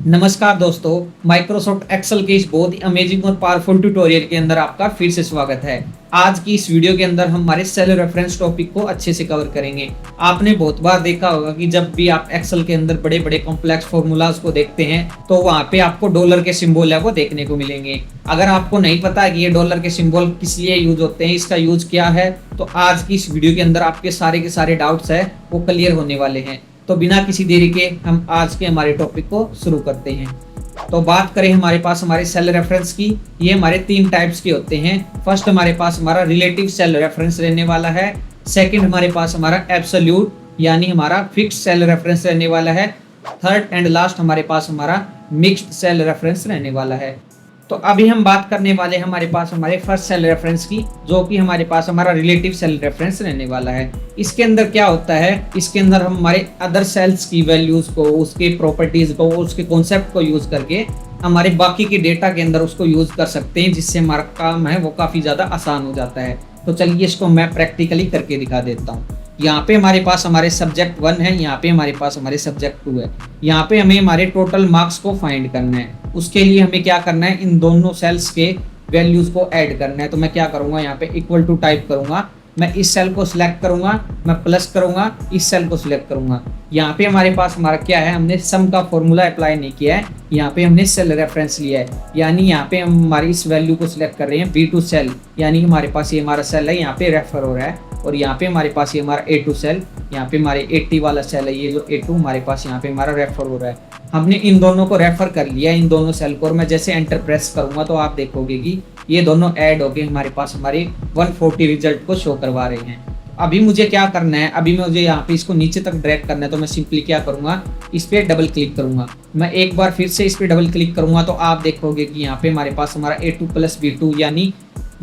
नमस्कार दोस्तों, Microsoft Excel के इस बहुत ही अमेजिंग और पावरफुल ट्यूटोरियल के अंदर आपका फिर से स्वागत है। आज की इस वीडियो के अंदर हम हमारे सेल रेफरेंस टॉपिक को अच्छे से कवर करेंगे। आपने बहुत बार देखा होगा कि जब भी आप एक्सेल के अंदर बड़े बड़े कॉम्प्लेक्स फॉर्मूलाज को देखते हैं तो वहाँ पे आपको डॉलर के सिंबल है वो देखने को मिलेंगे। अगर आपको नहीं पता है कि ये डॉलर के सिंबल किस लिए यूज होते हैं, इसका यूज क्या है, तो आज की इस वीडियो के अंदर आपके सारे के सारे डाउट्स है वो क्लियर होने वाले हैं। तो बिना किसी देरी के हम आज के हमारे टॉपिक को शुरू करते हैं। तो बात करें हमारे पास हमारे सेल रेफरेंस की, ये हमारे तीन टाइप्स के होते हैं। फर्स्ट हमारे पास हमारा रिलेटिव सेल रेफरेंस रहने वाला है। सेकंड हमारे पास हमारा एब्सोल्यूट यानी हमारा फिक्स्ड सेल रेफरेंस रहने वाला है। थर्ड एंड लास्ट हमारे पास हमारा मिक्स्ड सेल रेफरेंस रहने वाला है। तो अभी हम बात करने वाले हैं हमारे पास हमारे फर्स्ट सेल रेफरेंस की, जो कि हमारे पास हमारा रिलेटिव सेल रेफरेंस रहने वाला है। इसके अंदर क्या होता है, इसके अंदर हम हमारे अदर सेल्स की वैल्यूज को, उसके प्रॉपर्टीज को, उसके कॉन्सेप्ट को यूज करके हमारे बाकी के डेटा के अंदर उसको यूज कर सकते हैं, जिससे हमारा काम है वो काफी ज्यादा आसान हो जाता है। तो चलिए इसको मैं प्रैक्टिकली करके दिखा देता हूँ। यहाँ पे हमारे पास हमारे सब्जेक्ट 1 है, यहाँ पे हमारे पास हमारे सब्जेक्ट 2 है। यहाँ पे हमें हमारे टोटल मार्क्स को फाइंड करना है। उसके लिए हमें क्या करना है, इन दोनों सेल्स के वैल्यूज को ऐड करना है। तो मैं क्या करूंगा, यहाँ पे इक्वल टू टाइप करूंगा, मैं इस सेल को सिलेक्ट करूंगा, मैं प्लस करूंगा, इस सेल को सिलेक्ट करूंगा। यहाँ पे हमारे पास हमारा क्या है, हमने सम का फॉर्मूला अप्लाई नहीं किया है, यहाँ पे हमने सेल रेफरेंस लिया है। यानी यहाँ पे हम हमारी इस वैल्यू को सिलेक्ट कर रहे हैं B2 सेल, यानी हमारे पास ये हमारा सेल है, यहाँ पे रेफर हो रहा है। और यहाँ पे हमारे पास ये हमारा A2 सेल, यहाँ पे हमारे 80 वाला सेल है, ये जो A2 हमारे पास यहाँ पे हमारा रेफर हो रहा है। हमने इन दोनों को रेफर कर लिया, इन दोनों सेल को, और मैं जैसे एंटर प्रेस करूंगा तो आप देखोगे कि ये दोनों ऐड होके हमारे पास हमारे 140 रिजल्ट को शो करवा रहे हैं। अभी मुझे क्या करना है, अभी मुझे यहाँ पे इसको नीचे तक ड्रैग करना है। तो मैं सिंपली क्या करूंगा, इस पे डबल क्लिक करूंगा। मैं एक बार फिर से इस पे डबल क्लिक करूंगा तो आप देखोगे कि यहाँ पे हमारे पास हमारा A2 प्लस B2 यानी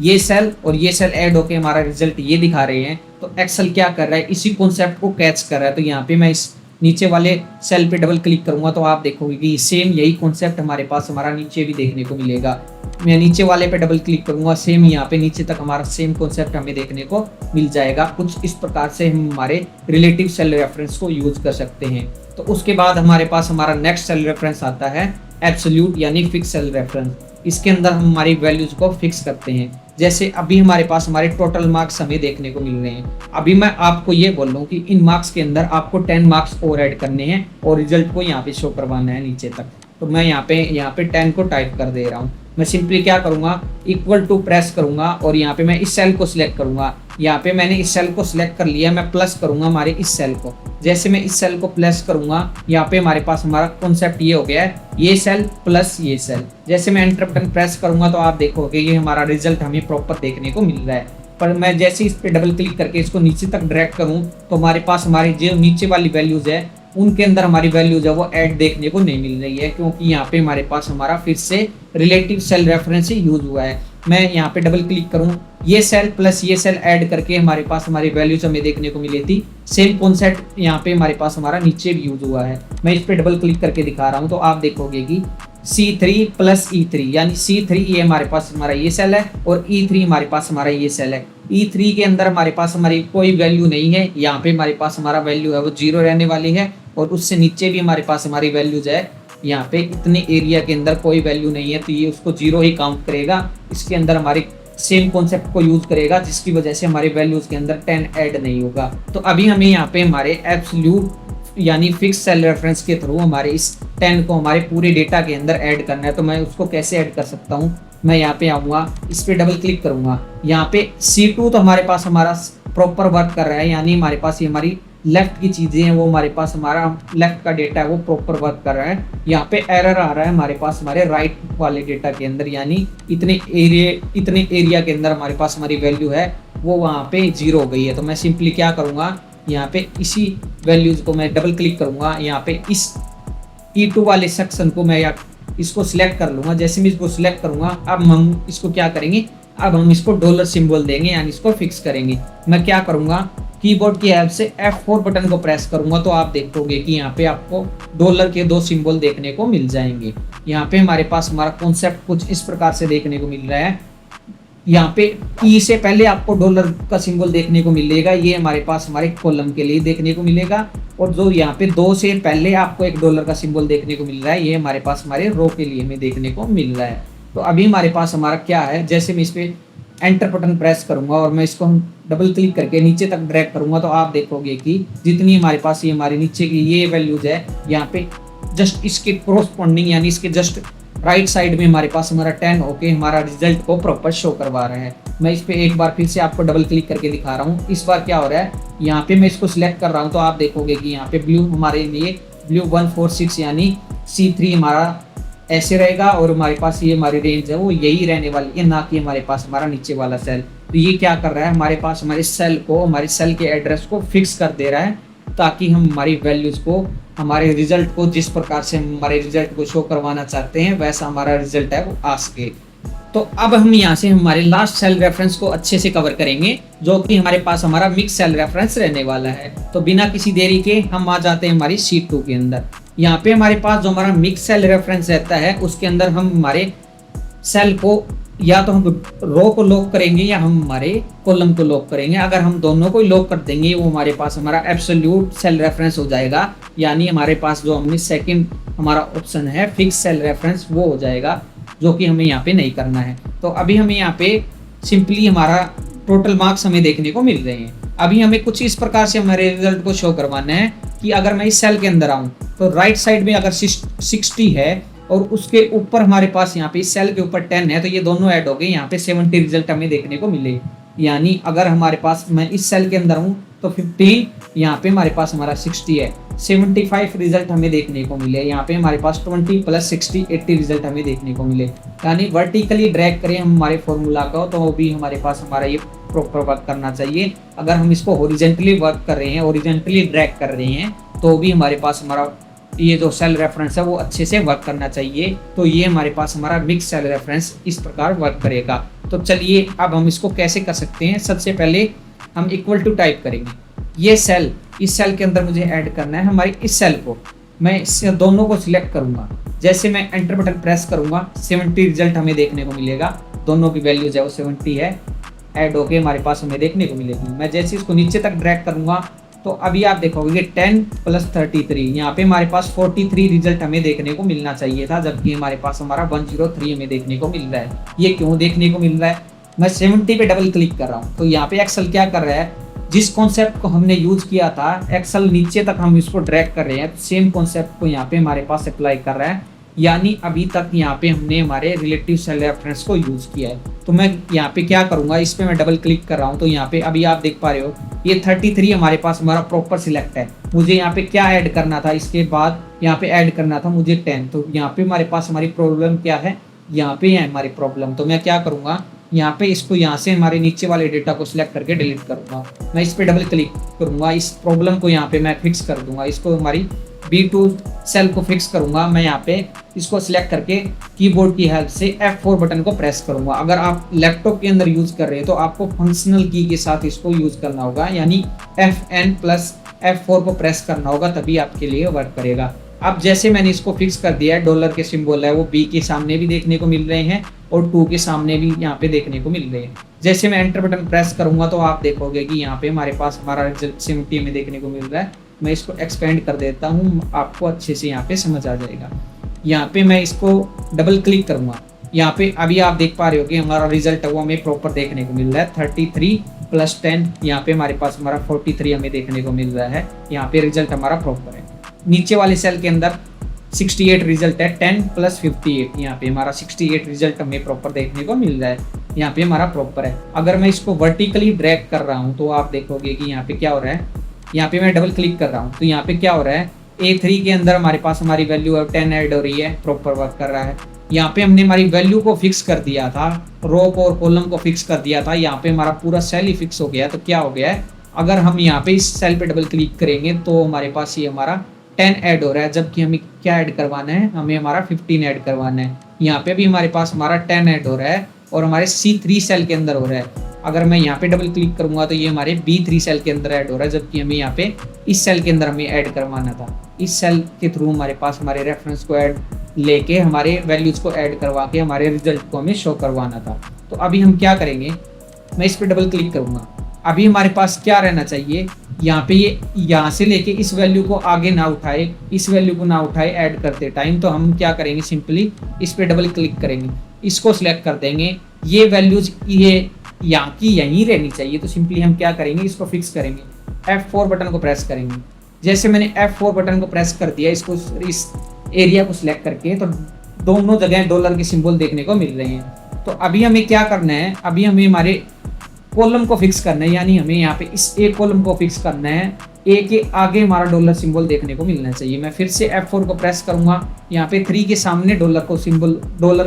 ये सेल और ये सेल ऐड होके हमारा रिजल्ट ये दिखा रहे हैं। तो एक्सेल क्या कर रहा है, इसी कॉन्सेप्ट को कैच कर रहा है। तो यहाँ पे मैं इस नीचे वाले सेल पे डबल क्लिक करूंगा तो आप देखोगे कि सेम यही कॉन्सेप्ट हमारे पास हमारा नीचे भी देखने को मिलेगा। मैं नीचे वाले पे डबल क्लिक करूंगा, सेम यहाँ पे नीचे तक हमारा सेम कॉन्सेप्ट हमें देखने को मिल जाएगा। कुछ इस प्रकार से हम हमारे रिलेटिव सेल रेफरेंस को यूज कर सकते हैं। तो उसके बाद हमारे पास हमारा नेक्स्ट सेल रेफरेंस आता है एब्सोल्यूट यानी फिक्स सेल रेफरेंस। इसके अंदर हम हमारी वैल्यूज को फिक्स करते हैं। जैसे अभी हमारे पास हमारे टोटल मार्क्स हमें देखने को मिल रहे हैं। अभी मैं आपको ये बोल रहा हूँ कि इन मार्क्स के अंदर आपको 10 मार्क्स और ऐड करने हैं और रिजल्ट को यहाँ पे शो करवाना है नीचे तक। तो मैं यहाँ पे 10 को टाइप कर दे रहा हूँ। मैं सिंपली क्या करूँगा, इक्वल टू प्रेस करूँगा और यहाँ पे मैं इस सेल को सिलेक्ट करूँगा। यहाँ पे मैंने इस सेल को सिलेक्ट कर लिया, मैं प्लस करूँगा हमारे इस सेल को। जैसे मैं इस सेल को प्लस करूँगा, यहाँ पे हमारे पास हमारा कॉन्सेप्ट ये हो गया है, ये सेल प्लस ये सेल। जैसे मैं एंटर बटन प्रेस करूँगा तो आप देखोगे ये हमारा रिजल्ट हमें प्रॉपर देखने को मिल रहा है। पर मैं जैसे इस पे डबल क्लिक करके इसको नीचे तक ड्रैग करूँ तो हमारे पास हमारी जो नीचे वाली वैल्यूज है उनके अंदर हमारी वैल्यूज है वो ऐड देखने को नहीं मिल रही है, क्योंकि यहाँ पे हमारे पास हमारा फिर से रिलेटिव सेल रेफरेंस ही यूज हुआ है। मैं यहाँ पे डबल क्लिक करूँ, ये सेल प्लस ये सेल ऐड करके हमारे पास हमारी वैल्यूज हमें देखने को मिली थी। सेम कॉन्सेप्ट यहाँ पे हमारे पास हमारा नीचे भी यूज हुआ है। मैं इस पे डबल क्लिक करके दिखा रहा हूँ तो आप देखोगे कि C3 प्लस E3 यानी C3 ये हमारे पास हमारा ये सेल है और E3 हमारे पास हमारा ये सेल है। E3 के अंदर हमारे पास हमारी कोई वैल्यू नहीं है, यहाँ पे हमारे पास हमारा वैल्यू है वो 0 रहने वाली है। और उससे नीचे भी हमारे पास हमारी वैल्यूज है, यहाँ पे इतने एरिया के अंदर कोई वैल्यू नहीं है तो ये उसको 0 ही काउंट करेगा। इसके अंदर हमारे सेम कॉन्सेप्ट को यूज करेगा, जिसकी वजह से हमारी वैल्यूज के अंदर 10 ऐड नहीं होगा। तो अभी हमें यहाँ पे हमारे एब्सोल्यूट यानी फिक्स सेल रेफरेंस के थ्रू हमारे इस 10 को हमारे पूरे डेटा के अंदर ऐड करना है। तो मैं उसको कैसे ऐड कर सकता हूँ, मैं यहाँ पे आऊँगा, इस पे डबल क्लिक करूँगा। यहाँ पे C2 तो हमारे पास हमारा प्रॉपर वर्क कर रहा है, यानी हमारे पास ये हमारी लेफ्ट की चीजें हैं वो हमारे पास हमारा लेफ्ट का डेटा है वो प्रॉपर वर्क कर रहा है। यहाँ पे एरर आ रहा है हमारे पास हमारे राइट वाले डेटा के अंदर, यानी इतने एरिया के अंदर हमारे पास हमारी वैल्यू है वो वहाँ पे 0 हो गई है। तो मैं सिंपली क्या करूँगा, यहाँ पे इसी वैल्यूज को मैं डबल क्लिक करूँगा, यहाँ पे इस E2 वाले सेक्शन को मैं इसको सिलेक्ट कर लूँगा। जैसे मैं इसको सिलेक्ट करूँगा, अब हम इसको क्या करेंगे, अब हम इसको डॉलर सिंबल देंगे यानी इसको फिक्स करेंगे। मैं क्या करूँगा, कीबोर्ड की हेल्प से F4 बटन को प्रेस करूंगा तो आप देखोगे कि यहाँ पे आपको डॉलर के 2 सिंबल देखने को मिल जाएंगे। यहाँ पे हमारे पास हमारा कॉन्सेप्ट कुछ इस प्रकार से देखने को मिल रहा है। यहाँ पे ई से पहले आपको डॉलर का सिंबल देखने को मिलेगा, ये हमारे पास हमारे कॉलम के लिए देखने को मिलेगा। और जो यहाँ पे 2 से पहले आपको $1 का सिंबल देखने को मिल रहा है, ये हमारे पास हमारे रो के लिए हमें देखने को मिल रहा है। तो अभी हमारे पास हमारा क्या है, जैसे मैं इस पे एंटर बटन प्रेस करूंगा और मैं इसको डबल क्लिक करके नीचे तक ड्रैग करूंगा, तो आप देखोगे कि जितनी हमारे पास ये हमारे नीचे की ये वैल्यूज है, यहाँ पे जस्ट इसके कोरस्पॉन्डिंग यानी इसके जस्ट राइट साइड में हमारे पास हमारा 10 होके हमारा रिजल्ट को प्रॉपर शो करवा रहा है। मैं इस पे एक बार फिर से आपको डबल क्लिक करके दिखा रहा हूँ। इस बार क्या हो रहा है, यहाँ पे मैं इसको सिलेक्ट कर रहा हूँ तो आप देखोगे कि यहाँ पे ब्लू हमारे लिए ब्लू 146 यानी C3 हमारा ऐसे रहेगा और हमारे पास ये हमारी रेंज है वो यही रहने वाली है, ना कि हमारे पास हमारा नीचे वाला सेल। तो ये क्या कर रहा है, हमारे पास हमारे सेल को हमारे सेल के एड्रेस को फिक्स कर दे रहा है, ताकि हम हमारी वैल्यूज को हमारे रिजल्ट को जिस प्रकार से हम हमारे रिजल्ट को शो करवाना चाहते हैं वैसा हमारा रिजल्ट है वो आ सके। तो अब हम यहाँ से हमारे लास्ट सेल रेफरेंस को अच्छे से कवर करेंगे, जो कि हमारे पास हमारा मिक्स सेल रेफरेंस रहने वाला है। तो बिना किसी देरी के हम आ जाते हैं हमारी शीट 2 के अंदर। यहाँ पे हमारे पास जो हमारा मिक्स सेल रेफरेंस रहता है उसके अंदर हम हमारे सेल को या तो हम रो को लॉक करेंगे या हम हमारे कॉलम को लॉक करेंगे। अगर हम दोनों को लॉक कर देंगे वो हमारे पास हमारा एब्सोल्यूट सेल रेफरेंस हो जाएगा, यानी हमारे पास जो हमने सेकंड हमारा ऑप्शन है फिक्स सेल रेफरेंस वो हो जाएगा, जो कि हमें यहाँ पे नहीं करना है। तो अभी हमें यहाँ पे सिंपली हमारा टोटल मार्क्स हमें देखने को मिल रहे हैं। अभी हमें कुछ इस प्रकार से हमारे रिजल्ट को शो करवाना है कि अगर मैं इस सेल के अंदर आऊँ तो राइट साइड में अगर 60 है और उसके ऊपर हमारे पास यहाँ पे इस सेल के ऊपर 10 है, तो ये दोनों ऐड हो गए, यहाँ पे 70 रिजल्ट हमें देखने को मिले। यानी अगर हमारे पास मैं इस सेल के अंदर हूँ तो 15, यहाँ पे हमारे पास हमारा 60 है, 75 रिजल्ट हमें देखने को मिले। यहाँ पे हमारे पास 20 + 60 80 रिजल्ट हमें देखने को मिले। यानी वर्टिकली ड्रैग करें हम हमारे फॉर्मूला को तो वो भी हमारे पास हमारा ये प्रॉपर वर्क करना चाहिए। अगर हम इसको हॉरिजॉन्टली वर्क कर रहे हैं, हॉरिजॉन्टली ड्रैग कर रहे हैं, तो भी हमारे पास हमारा ये जो सेल रेफरेंस है वो अच्छे से वर्क करना चाहिए। तो ये हमारे पास हमारा मिक्स सेल रेफरेंस इस प्रकार वर्क करेगा। तो चलिए अब हम इसको कैसे कर सकते हैं। सबसे पहले हम इक्वल टू टाइप करेंगे, ये सेल इस सेल के अंदर मुझे ऐड करना है हमारे इस सेल को। मैं इस दोनों को सिलेक्ट करूंगा, जैसे मैं एंटर बटन प्रेस करूंगा 70 रिजल्ट हमें देखने को मिलेगा। दोनों की वैल्यूज है वो 70 है, ऐड होके हमारे पास हमें देखने को मिलेगी। मैं जैसे इसको नीचे तक ड्रैग करूंगा तो अभी आप देखोगे 10 + 33, यहाँ पे हमारे पास 43 रिजल्ट हमें देखने को मिलना चाहिए था, जबकि हमारे पास हमारा 103 हमें देखने को मिल रहा है। ये क्यों देखने को मिल रहा है, मैं 70 पे डबल क्लिक कर रहा हूँ तो यहाँ पे एक्सेल क्या कर रहा है, जिस कॉन्सेप्ट को हमने यूज किया था एक्सेल नीचे तक हम इसको ड्रैग कर रहे हैं, सेम कॉन्सेप्ट को यहाँ पे हमारे पास अप्लाई कर रहा है। यानी अभी तक यहाँ पे हमने हमारे रिलेटिव सेल रेफरेंस को यूज किया है। तो मैं यहाँ पे क्या करूँगा, इस पे मैं डबल क्लिक कर रहा हूँ तो यहाँ पे अभी आप देख पा रहे हो ये 33 हमारे पास हमारा प्रॉपर सिलेक्ट है। मुझे यहाँ पे क्या ऐड करना था, इसके बाद यहाँ पे ऐड करना था मुझे 10। तो यहाँ पे हमारे पास हमारी प्रॉब्लम क्या है, यहाँ पे है हमारी प्रॉब्लम। तो मैं क्या करूँगा, यहाँ पे इसको यहाँ से हमारे नीचे वाले डेटा को सिलेक्ट करके डिलीट करूँगा। मैं इस पे डबल क्लिक करूँगा, इस प्रॉब्लम को यहाँ पे मैं फिक्स कर दूंगा। इसको हमारी B2 सेल को फिक्स करूंगा। मैं यहाँ पे इसको सिलेक्ट करके कीबोर्ड की हेल्प से F4 बटन को प्रेस करूंगा। अगर आप लैपटॉप के अंदर यूज कर रहे हैं तो आपको फंक्शनल की के साथ इसको यूज करना होगा, यानी FN + F4 को प्रेस करना होगा, तभी आपके लिए वर्क करेगा। अब जैसे मैंने इसको फिक्स कर दिया है, डॉलर के सिंबल है वो B के सामने भी देखने को मिल रहे हैं और 2 के सामने भी यहाँ पे देखने को मिल रहे हैं। जैसे मैं एंटर बटन प्रेस करूंगा तो आप देखोगे कि यहाँ पे हमारे पास हमारा रिजल्ट 70 में देखने को मिल रहा है। मैं इसको एक्सपेंड कर देता हूँ, आपको अच्छे से यहाँ पे समझ आ जाएगा। यहाँ पे मैं इसको डबल क्लिक करूँगा, यहाँ पे अभी आप देख पा रहे हो कि हमारा रिजल्ट है वो हमें प्रॉपर देखने को मिल रहा है। 33 + 10 यहाँ पे हमारे पास हमारा 43 हमें देखने को मिल रहा है। यहाँ पे रिजल्ट हमारा प्रॉपर है। नीचे वाले सेल के अंदर 68 रिजल्ट है, 10 + 58 यहाँ पे हमारा 68 रिजल्ट हमें प्रॉपर देखने को मिल रहा है। यहाँ पे हमारा प्रॉपर है। अगर मैं इसको वर्टिकली ड्रैग कर रहा हूँ तो आप देखोगे कि यहाँ पे क्या हो रहा है, यहाँ पे मैं डबल क्लिक कर रहा हूँ तो यहाँ पे क्या हो रहा है, A3 के अंदर हमारे पास हमारी वैल्यू 10 ऐड हो रही है, प्रॉपर वर्क कर रहा है। यहाँ पे हमने हमारी वैल्यू को फिक्स कर दिया था, रो को और कॉलम को फिक्स कर दिया था, यहाँ पे हमारा पूरा सेल ही फिक्स हो गया। तो क्या हो गया है, अगर हम यहाँ पे इस सेल पे डबल क्लिक करेंगे तो हमारे पास ये हमारा 10 ऐड हो रहा है, जबकि हमें क्या ऐड करवाना है, हमें हमारा 15 ऐड करवाना है। यहाँ पे भी हमारे पास हमारा 10 ऐड हो रहा है और हमारे C3 सेल के अंदर हो रहा है। अगर मैं यहाँ पे डबल क्लिक करूंगा तो ये हमारे B3 सेल के अंदर ऐड हो रहा है, जबकि हमें यहाँ पे इस सेल के अंदर हमें ऐड करवाना था। इस सेल के थ्रू हमारे पास हमारे रेफरेंस को ऐड लेके हमारे वैल्यूज को ऐड करवा के हमारे रिजल्ट को हमें शो करवाना था। तो अभी हम क्या करेंगे, मैं इस पर डबल क्लिक करूंगा। अभी हमारे पास क्या रहना चाहिए, यहाँ पे ये यहाँ से लेके इस वैल्यू को आगे ना उठाए, इस वैल्यू को ना उठाए ऐड करते टाइम, तो हम क्या करेंगे, सिंपली इस पे डबल क्लिक करेंगे, इसको सिलेक्ट कर देंगे। ये वैल्यूज ये यहाँ की यहीं रहनी चाहिए, तो सिंपली हम क्या करेंगे, इसको फिक्स करेंगे, F4 बटन को प्रेस करेंगे। जैसे मैंने F4 बटन को प्रेस कर दिया, इसको इस एरिया को सिलेक्ट करके, तो दोनों जगह डॉलर के सिंबल देखने को मिल रहे हैं। तो अभी हमें क्या करना है, अभी हमें हमारे कॉलम को फिक्स करना है, यानी हमें यहाँ पे इस ए कॉलम को फिक्स करना है, ए के आगे हमारा डॉलर सिंबल देखने को मिलना चाहिए। मैं फिर से F4 को प्रेस करूंगा, यहाँ पे 3 के सामने डॉलर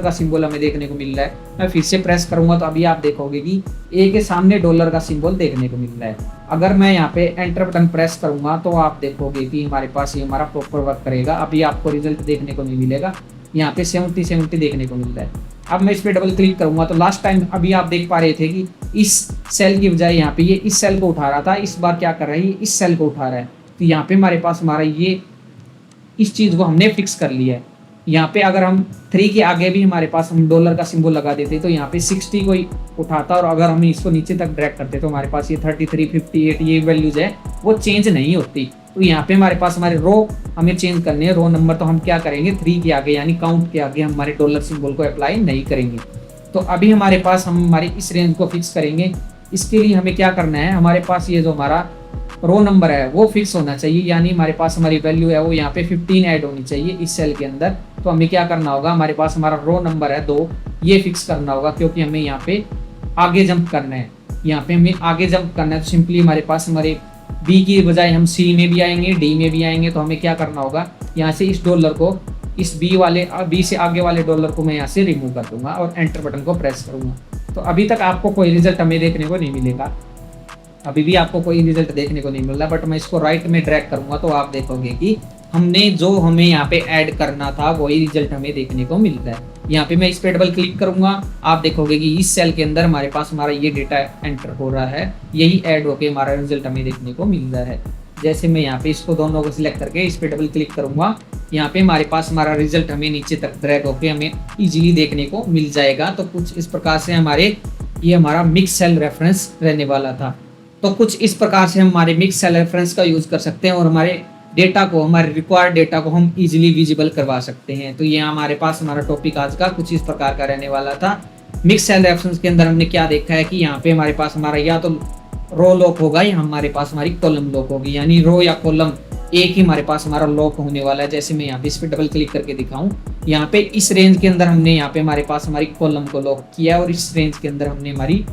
का सिंबल हमें देखने को मिल रहा है। मैं फिर से प्रेस करूंगा तो अभी आप देखोगे कि ए के सामने डॉलर का सिंबल देखने को मिल रहा है। अगर मैं यहाँ पे एंटर बटन प्रेस करूंगा तो आप देखोगे कि हमारे पास ये हमारा प्रॉपर वर्क करेगा। अभी आपको रिजल्ट देखने को नहीं मिलेगा, यहाँ पे 70 देखने को मिल रहा है। अब मैं इस पर डबल क्लिक करूंगा तो लास्ट टाइम अभी आप देख पा रहे थे कि इस सेल की बजाय यहाँ पे ये इस सेल को उठा रहा था, इस बार क्या कर रहा है, ये इस सेल को उठा रहा है। तो यहाँ पे हमारे पास हमारा ये इस चीज़ को हमने फिक्स कर लिया है। यहाँ पे अगर हम 3 के आगे भी हमारे पास हम डॉलर का सिंबल लगा देते तो यहाँ पे 60 को ही उठाता, और अगर हम इसको नीचे तक ड्रैग करते तो हमारे पास ये 33, 58 ये वैल्यूज है वो चेंज नहीं होती। तो यहाँ पे हमारे पास हमारे रो हमें चेंज करने हैं, रो नंबर, तो हम क्या करेंगे 3 के आगे यानी काउंट के आगे हम हमारे डॉलर सिंबल को अप्लाई नहीं करेंगे। तो अभी हमारे पास हम हमारी इस रेंज को फिक्स करेंगे। इसके लिए हमें क्या करना है, हमारे पास ये जो हमारा रो नंबर है वो फिक्स होना चाहिए, यानी हमारे पास हमारी वैल्यू है वो यहाँ पे 15 ऐड होनी चाहिए इस सेल के अंदर। तो हमें क्या करना होगा, हमारे पास हमारा रो नंबर है 2, ये फिक्स करना होगा, क्योंकि हमें यहाँ पे आगे जंप करना है। यहाँ पे हमें आगे जंप करना है, तो सिंपली हमारे पास हमारे बी की बजाय हम सी में भी आएंगे, डी में भी आएंगे। तो हमें क्या करना होगा, यहाँ से इस डॉलर को, इस बी से आगे वाले डॉलर को मैं यहाँ से रिमूव कर दूंगा और एंटर बटन को प्रेस करूंगा। तो अभी तक आपको कोई रिजल्ट हमें देखने को नहीं मिलेगा, अभी भी आपको कोई रिजल्ट देखने को नहीं मिल रहा, बट मैं इसको राइट में ड्रैग करूंगा तो आप देखोगे कि हमने जो हमें यहाँ पे ऐड करना था वही रिजल्ट हमें देखने को मिल रहा है। यहाँ पे मैं इस पे डबल क्लिक करूंगा, आप देखोगे कि इस सेल के अंदर हमारे पास हमारा ये डेटा एंटर हो रहा है, यही ऐड होके हमारा रिजल्ट हमें देखने को मिल रहा है। जैसे मैं यहाँ पे इसको दोनों को सिलेक्ट करके इस पे डबल क्लिक करूंगा, यहाँ पे हमारे पास हमारा रिजल्ट हमें नीचे तक ड्रैग होके हमें इजीली देखने को मिल जाएगा। तो कुछ इस प्रकार से ये हमारा मिक्स सेल रेफरेंस रहने वाला था। तो कुछ इस प्रकार से हम हमारे मिक्स सेल रेफरेंस का यूज कर सकते हैं और हमारे डेटा को, हमारे रिक्वायर्ड डेटा को हम इजीली विजिबल करवा सकते हैं। तो ये हमारे पास हमारा टॉपिक आज का कुछ इस प्रकार का रहने वाला था। मिक्स सेल रेफरेंस के अंदर हमने क्या देखा है कि यहाँ पे हमारे पास हमारा या तो रो लॉक होगा या हमारे पास हमारी कॉलम लॉक होगी, यानी रो या कॉलम एक ही हमारे पास हमारा लॉक होने वाला है। जैसे मैं यहाँ पे इस पे डबल क्लिक करके दिखाऊं, यहाँ पे इस रेंज के अंदर हमने यहाँ पे हमारे पास हमारी कॉलम को लॉक किया है और इस रेंज के अंदर हमने हमारी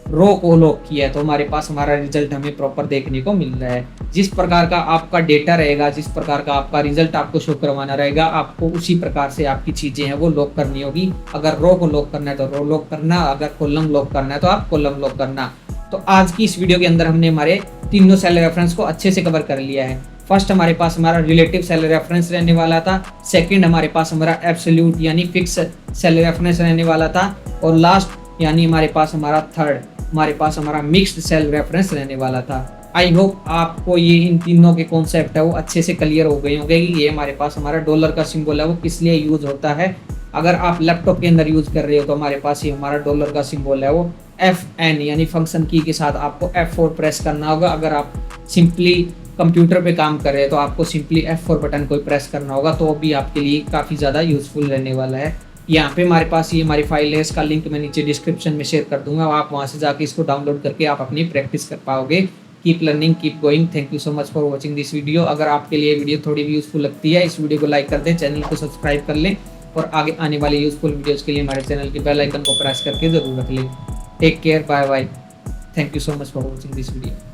रो को लॉक किया है। तो हमारे पास हमारा रिजल्ट हमें प्रॉपर देखने को मिल रहा है। जिस प्रकार का आपका डेटा रहेगा, जिस प्रकार का आपका रिजल्ट आपको शो करवाना रहेगा, आपको उसी प्रकार से आपकी चीजें हैं वो लॉक करनी होगी। अगर रो को लॉक करना है तो रो लॉक करना, अगर कॉलम लॉक करना है तो आप कॉलम लॉक करना। तो आज की इस वीडियो के अंदर हमने हमारे तीनों सेल रेफरेंस को अच्छे से कवर कर लिया है। फर्स्ट हमारे पास हमारा रिलेटिव सेल रेफरेंस रहने वाला था, सेकंड हमारे पास हमारा एब्सोल्यूट यानी फिक्स सेल रेफरेंस रहने वाला था, और लास्ट यानी हमारे पास हमारा थर्ड हमारे पास हमारा मिक्स्ड सेल रेफरेंस रहने वाला था। आई होप आपको ये इन तीनों के कॉन्सेप्ट है वो अच्छे से क्लियर हो गए होंगे कि ये हमारे पास हमारा डॉलर का सिंबल है वो किस लिए यूज होता है। अगर आप लैपटॉप के अंदर यूज कर रहे हो तो हमारे पास ये हमारा डॉलर का सिंबल है वो FN यानी फंक्शन की के साथ आपको F4 प्रेस करना होगा। अगर आप सिंपली कंप्यूटर पे काम कर रहे हैं तो आपको सिंपली F4 बटन को प्रेस करना होगा, तो भी आपके लिए काफ़ी ज़्यादा यूजफुल रहने वाला है। यहाँ पे हमारे पास ये हमारी फाइल है, इसका लिंक मैं नीचे डिस्क्रिप्शन में शेयर कर दूंगा, आप वहाँ से जाके इसको डाउनलोड करके आप अपनी प्रैक्टिस कर पाओगे। Keep learning, keep going. Thank you so much for watching this video. अगर आपके लिए वीडियो थोड़ी भी यूजफुल लगती है, इस वीडियो को लाइक कर दें, चैनल को सब्सक्राइब कर लें और आगे आने वाले यूजफुल वीडियोज़ के लिए हमारे चैनल के बेल आइकन को प्रेस करके ज़रूर रख लें। Take care, bye bye. Thank you so much for watching this video.